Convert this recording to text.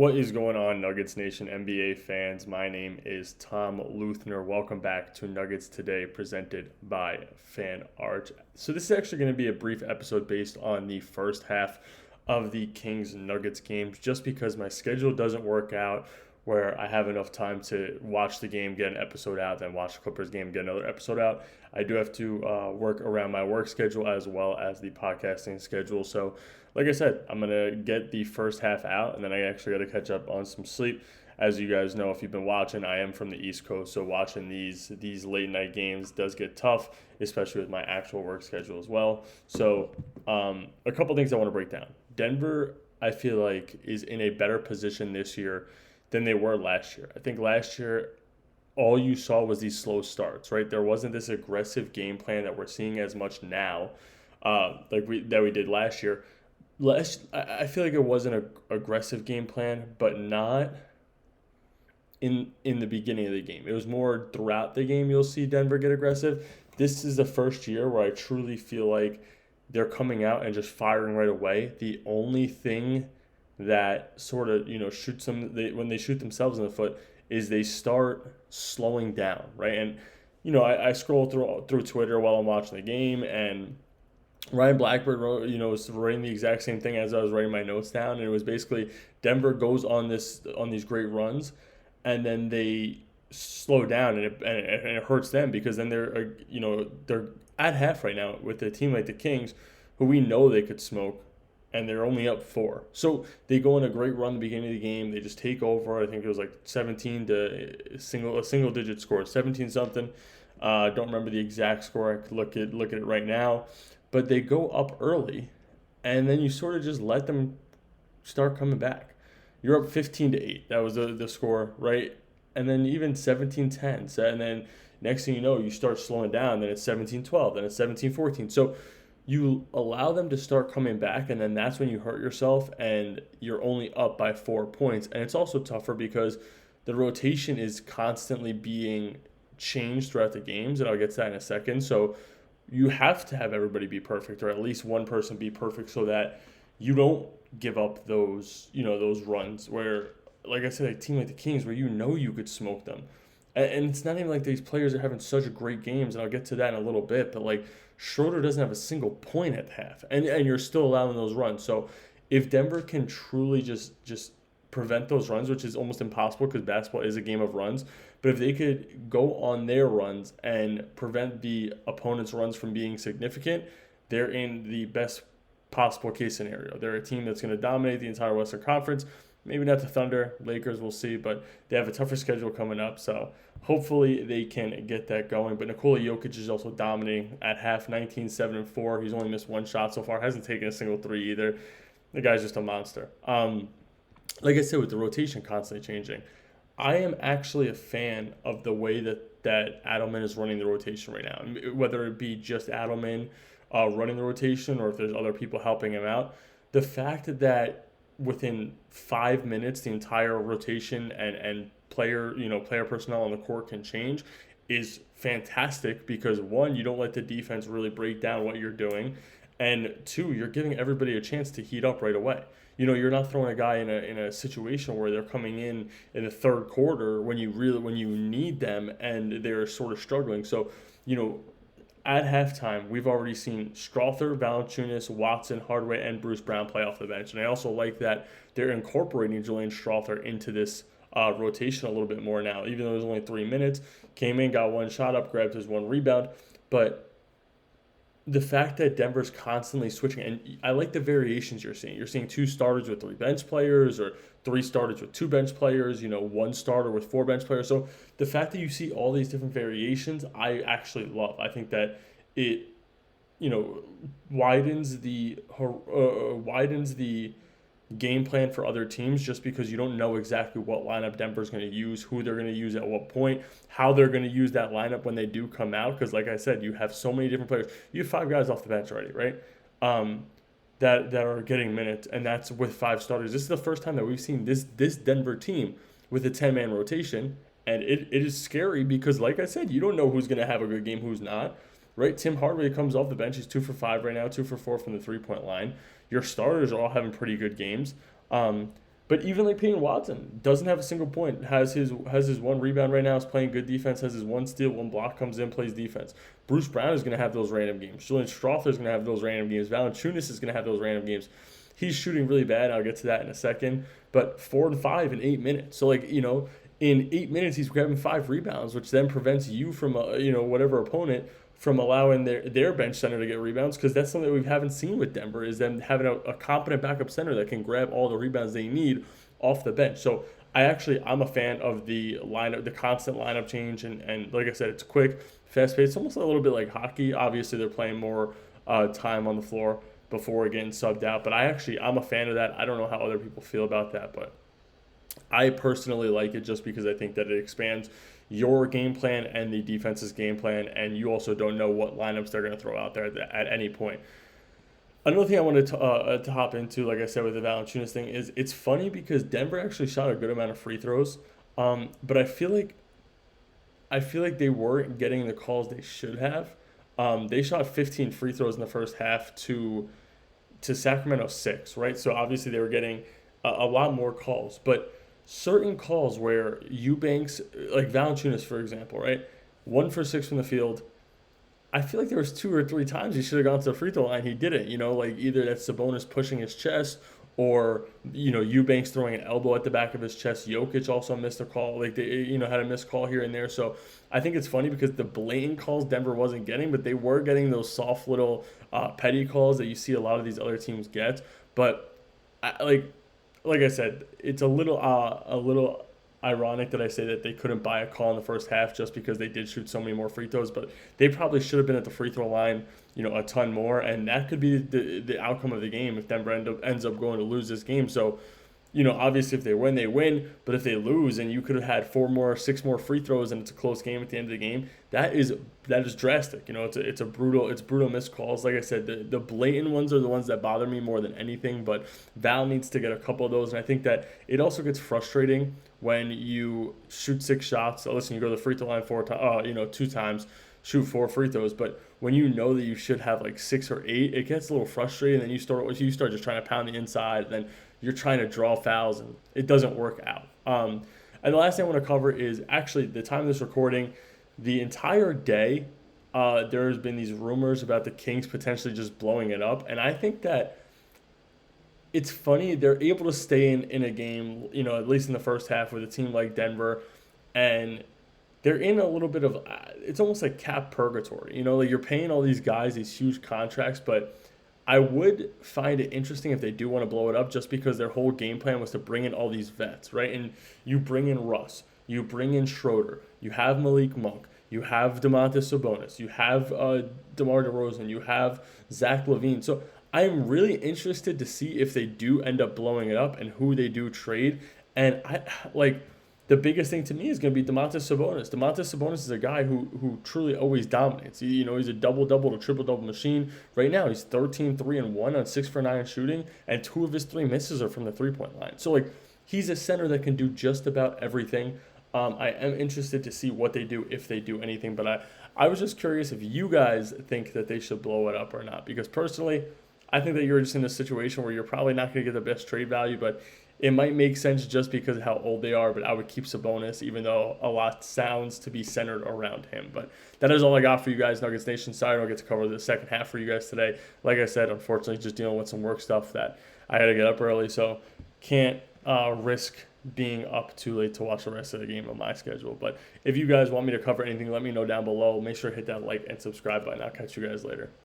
What is going on, Nuggets Nation NBA fans? My name is Tom Leuthner. Welcome back to Nuggets Today, presented by Fan Art. So this is actually going to be a brief episode based on the first half of the Kings Nuggets games, just because my schedule doesn't work out where I have enough time to watch the game, get an episode out, then watch the Clippers game, get another episode out. I do have to work around my work schedule as well as the podcasting schedule. So like I said, I'm going to get the first half out, and then I actually got to catch up on some sleep. As you guys know, if you've been watching, I am from the East Coast, so watching these late night games does get tough, especially with my actual work schedule as well. So a couple things I want to break down. Denver, I feel like, is in a better position this year than they were last year. I think last year, all you saw was these slow starts, right? There wasn't this aggressive game plan that we're seeing as much now, that we did last year. I feel like it was an aggressive game plan, but not in the beginning of the game. It was more throughout the game you'll see Denver get aggressive. This is the first year where I truly feel like they're coming out and just firing right away. The only thing that sort of shoots them when they shoot themselves in the foot is they start slowing down, right? And I scroll through Twitter while I'm watching the game, and Ryan Blackbird was writing the exact same thing as I was writing my notes down, and it was basically Denver goes on these great runs, and then they slow down, and it hurts them because then they're at half right now with a team like the Kings, who we know they could smoke, and they're only up 4. So they go on a great run at the beginning of the game. They just take over. I think it was like 17 to a single digit score, 17 something. Don't remember the exact score. I could look at it right now. But they go up early, and then you sort of just let them start coming back. You're up 15-8. That was the score, right? And then even 17-10. So, and then next thing you know, you start slowing down. Then it's 17-12. Then it's 17-14. So you allow them to start coming back, and then that's when you hurt yourself, and you're only up by 4 points. And it's also tougher because the rotation is constantly being changed throughout the games, and I'll get to that in a second. So you have to have everybody be perfect, or at least one person be perfect, so that you don't give up those runs where, like I said, a team like the Kings, where you could smoke them. And it's not even like these players are having such great games, and I'll get to that in a little bit, but like Schroeder doesn't have a single point at half, and you're still allowing those runs. So if Denver can truly just prevent those runs, which is almost impossible because basketball is a game of runs, but if they could go on their runs and prevent the opponent's runs from being significant, they're in the best possible case scenario. They're a team that's going to dominate the entire Western Conference. Maybe not the Thunder, Lakers, we'll see, but they have a tougher schedule coming up, so hopefully they can get that going. But Nikola Jokic is also dominating at half, 19, 7, and 4. He's only missed one shot so far, hasn't taken a single three either. The guy's just a monster. Like I said, with the rotation constantly changing, I am actually a fan of the way that Adelman is running the rotation right now. Whether it be just Adelman running the rotation, or if there's other people helping him out, the fact that within 5 minutes the entire rotation and player personnel on the court can change is fantastic, because one, you don't let the defense really break down what you're doing, and two, you're giving everybody a chance to heat up right away. You're not throwing a guy in a situation where they're coming in the third quarter when you need them and they're sort of struggling. So, at halftime, we've already seen Strother, Valanciunas, Watson, Hardaway, and Bruce Brown play off the bench. And I also like that they're incorporating Julian Strother into this rotation a little bit more now. Even though it was only 3 minutes, came in, got one shot up, grabbed his one rebound. But the fact that Denver's constantly switching, and I like the variations you're seeing. You're seeing 2 starters with 3 bench players, or 3 starters with 2 bench players, 1 starter with 4 bench players. So the fact that you see all these different variations, I actually love. I think that it, widens the game plan for other teams, just because you don't know exactly what lineup Denver's going to use, who they're going to use at what point, how they're going to use that lineup when they do come out. Because like I said, you have so many different players. You have 5 guys off the bench already, right? That are getting minutes, and that's with 5 starters. This is the first time that we've seen this Denver team with a 10-man rotation, and it is scary because, like I said, you don't know who's going to have a good game, who's not. Right? Tim Hardaway comes off the bench. He's 2 for 5 right now, 2 for 4 from the 3-point line. Your starters are all having pretty good games. But even like Peyton Watson doesn't have a single point. Has his one rebound right now. Is playing good defense. Has his one steal, one block. Comes in, plays defense. Bruce Brown is going to have those random games. Julian Strother is going to have those random games. Valanciunas is going to have those random games. He's shooting really bad. I'll get to that in a second. But 4 and 5 in 8 minutes. So like in 8 minutes he's grabbing 5 rebounds, which then prevents you from whatever opponent from allowing their bench center to get rebounds, because that's something that we haven't seen with Denver, is them having a competent backup center that can grab all the rebounds they need off the bench. So I'm a fan of the lineup, the constant lineup change, and like I said, it's quick, fast paced, almost a little bit like hockey. Obviously, they're playing more time on the floor before getting subbed out, but I'm a fan of that. I don't know how other people feel about that, but I personally like it just because I think that it expands your game plan and the defense's game plan, and you also don't know what lineups they're going to throw out there at any point. Another thing I wanted to hop into, like I said, with the Valanciunas thing, is it's funny because Denver actually shot a good amount of free throws, but I feel like they weren't getting the calls they should have. They shot 15 free throws in the first half to Sacramento 6, right? So obviously they were getting a lot more calls, but certain calls where Eubanks, like Valanciunas, for example, right? 1 for 6 from the field. I feel like there was 2 or 3 times he should have gone to the free throw line. He didn't, like either that's Sabonis pushing his chest or, Eubanks throwing an elbow at the back of his chest. Jokic also missed a call. Like they, had a missed call here and there. So I think it's funny because the blatant calls Denver wasn't getting, but they were getting those soft little petty calls that you see a lot of these other teams get. But like I said, it's a little ironic that I say that they couldn't buy a call in the first half just because they did shoot so many more free throws, but they probably should have been at the free throw line, a ton more, and that could be the outcome of the game if Denver ends up going to lose this game. So, obviously if they win, they win, but if they lose and you could have had 6 more free throws and it's a close game at the end of the game, that is drastic. It's brutal missed calls. Like I said, the blatant ones are the ones that bother me more than anything, but Val needs to get a couple of those, and I think that it also gets frustrating when you shoot 6 shots. So listen, you go to the free throw line 2 times, shoot 4 free throws, but when you know that you should have like 6 or 8, it gets a little frustrating. And then you start just trying to pound the inside, and then you're trying to draw fouls, and it doesn't work out. And the last thing I want to cover is actually the time of this recording, the entire day, there's been these rumors about the Kings potentially just blowing it up, and I think that it's funny they're able to stay in a game, at least in the first half with a team like Denver, and they're in a little bit of, it's almost like cap purgatory. Like you're paying all these guys these huge contracts, but I would find it interesting if they do want to blow it up, just because their whole game plan was to bring in all these vets, right? And you bring in Russ, you bring in Schroeder, you have Malik Monk, you have Domantas Sabonis, you have DeMar DeRozan, you have Zach LaVine. So I'm really interested to see if they do end up blowing it up and who they do trade. And the biggest thing to me is going to be Domantas Sabonis. Domantas Sabonis is a guy who truly always dominates. He's a double-double to triple-double machine. Right now, he's 13, 3, and 1 on 6 for 9 shooting, and 2 of his 3 misses are from the three-point line. So, he's a center that can do just about everything. I am interested to see what they do, if they do anything, but I was just curious if you guys think that they should blow it up or not, because personally, I think that you're just in a situation where you're probably not going to get the best trade value, but it might make sense just because of how old they are. But I would keep Sabonis, even though a lot sounds to be centered around him. But that is all I got for you guys, Nuggets Nation. Sorry I don't get to cover the second half for you guys today. Like I said, unfortunately, just dealing with some work stuff that I had to get up early, so can't risk being up too late to watch the rest of the game on my schedule. But if you guys want me to cover anything, let me know down below. Make sure to hit that like and subscribe button. I'll catch you guys later.